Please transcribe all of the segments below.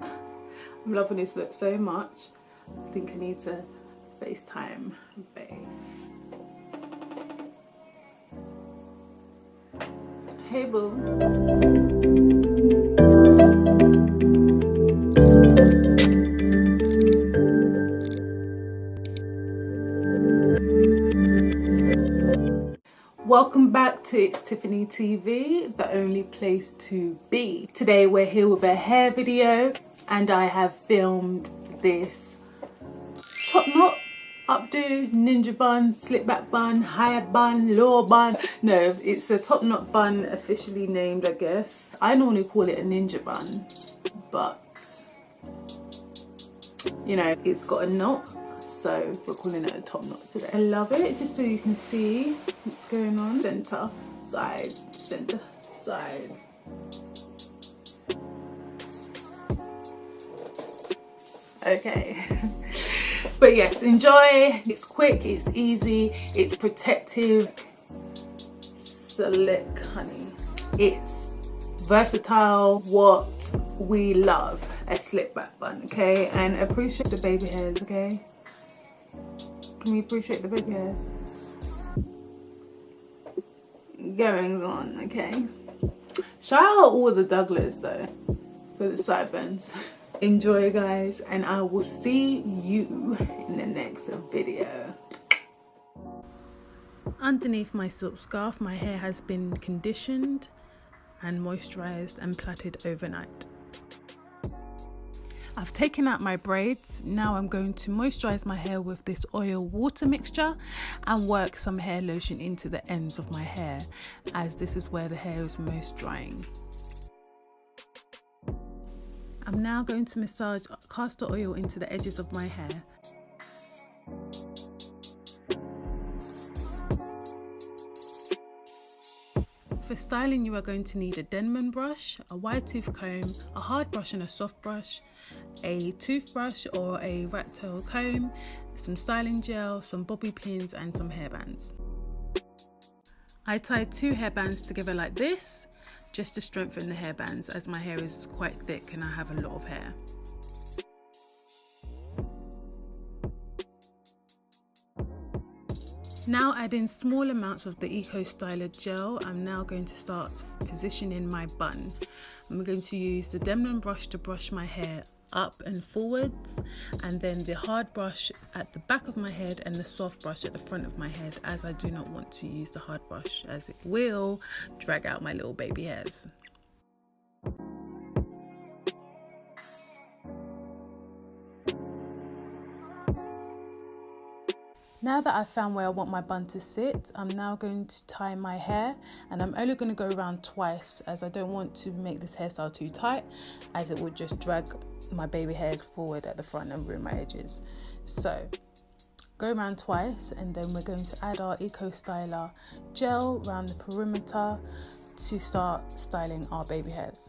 I'm loving this look so much. I think I need to FaceTime babe. Hey boo. Welcome back to It's Tiffany TV, the only place to be. Today we're here with a hair video and I have filmed this top knot, updo, ninja bun, slip back bun, higher bun, lower bun. No, it's a top knot bun, officially named, I guess. I normally call it a ninja bun, but you know, it's got a knot, so we're calling it a top knot today. I love it, just so you can see what's going on. Center, side, center, side. Okay. But yes, enjoy. It's quick, it's easy, it's protective, slick, honey. It's versatile, what we love, a slip back bun, okay? And appreciate the baby hairs, okay? Can we appreciate the baby hairs? Goings on, okay? Shout out all the Douglas though for the sideburns. Enjoy guys, and I will see you in the next video. Underneath my silk scarf, my hair has been conditioned and moisturised and plaited overnight. I've taken out my braids. Now I'm going to moisturise my hair with this oil water mixture and work some hair lotion into the ends of my hair, as this is where the hair is most drying. I'm now going to massage castor oil into the edges of my hair. For styling, you are going to need a Denman brush, a wide tooth comb, a hard brush and a soft brush, a toothbrush or a rat tail comb, some styling gel, some bobby pins and some hairbands. I tied 2 hairbands together like this, just to strengthen the hairbands, as my hair is quite thick and I have a lot of hair. Now adding small amounts of the Eco Styler gel, I'm now going to start positioning my bun. I'm going to use the Denman brush to brush my hair up and forwards, and then the hard brush at the back of my head and the soft brush at the front of my head, as I do not want to use the hard brush as it will drag out my little baby hairs. Now that I've found where I want my bun to sit, I'm now going to tie my hair, and I'm only going to go around twice, as I don't want to make this hairstyle too tight, as it would just drag my baby hairs forward at the front and ruin my edges. So go around twice, and then we're going to add our Eco Styler gel around the perimeter to start styling our baby hairs.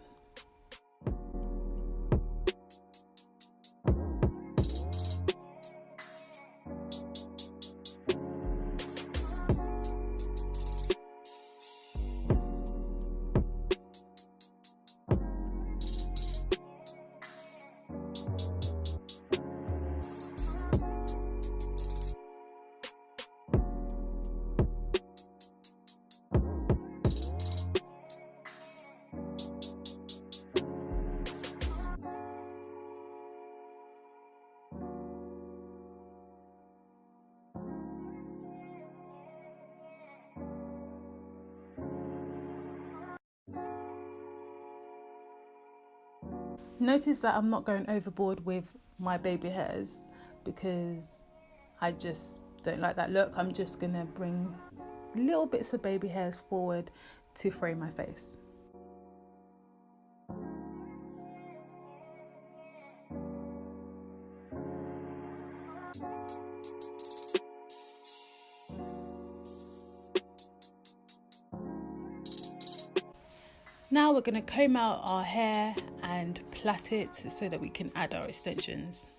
Notice that I'm not going overboard with my baby hairs, because I just don't like that look. I'm just gonna bring little bits of baby hairs forward to frame my face. Now we're going to comb out our hair and plait it so that we can add our extensions.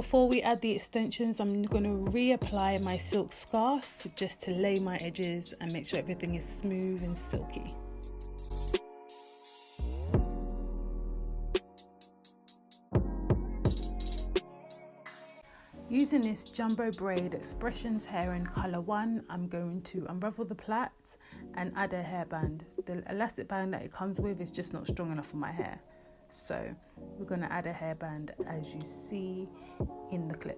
Before we add the extensions, I'm going to reapply my silk scarf just to lay my edges and make sure everything is smooth and silky. Using this jumbo braid Expressions hair in colour 1, I'm going to unravel the plait and add a hairband. The elastic band that it comes with is just not strong enough for my hair. So we're going to add a hairband as you see in the clip.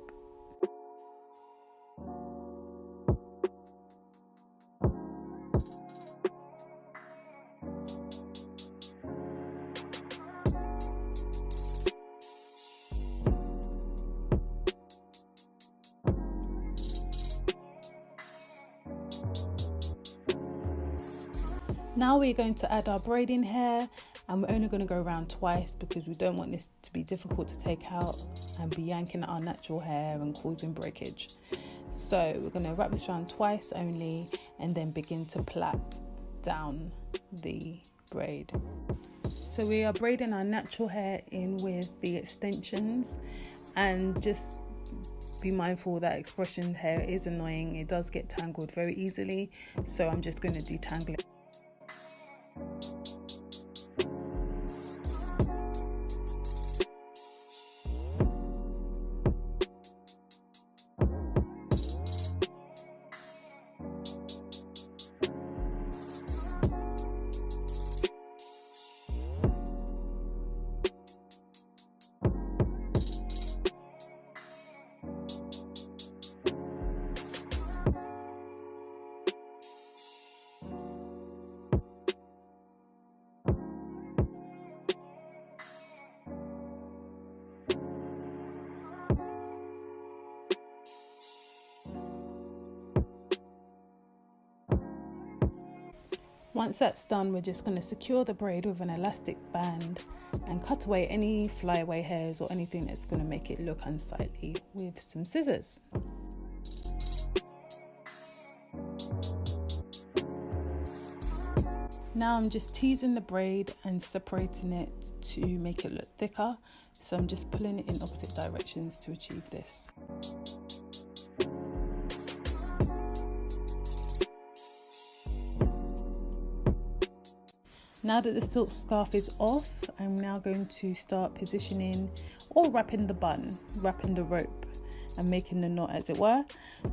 Now we're going to add our braiding hair, and we're only going to go around twice because we don't want this to be difficult to take out and be yanking at our natural hair and causing breakage. So we're going to wrap this around twice only and then begin to plait down the braid. So we are braiding our natural hair in with the extensions, and just be mindful that Expression hair is annoying. It does get tangled very easily, so I'm just going to detangle it. Once that's done, we're just going to secure the braid with an elastic band and cut away any flyaway hairs or anything that's going to make it look unsightly with some scissors. Now I'm just teasing the braid and separating it to make it look thicker. So I'm just pulling it in opposite directions to achieve this. Now that the silk scarf is off, I'm now going to start positioning or wrapping the bun, wrapping the rope and making the knot, as it were.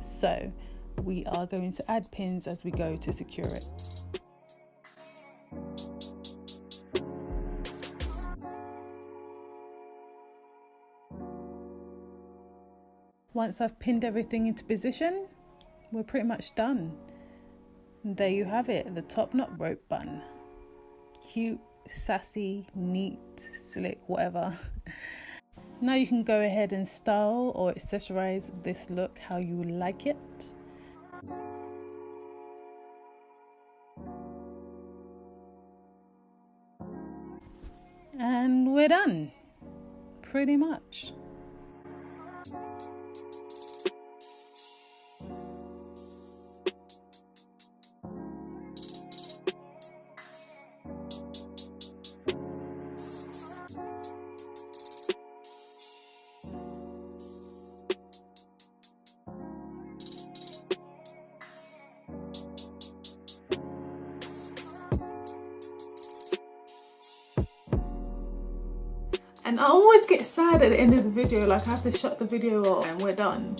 So we are going to add pins as we go to secure it. Once I've pinned everything into position, we're pretty much done. And there you have it, the top knot rope bun. Cute, sassy, neat, slick, whatever. Now you can go ahead and style or accessorize this look how you would like it. And we're done, pretty much. And I always get sad at the end of the video, like I have to shut the video off and we're done.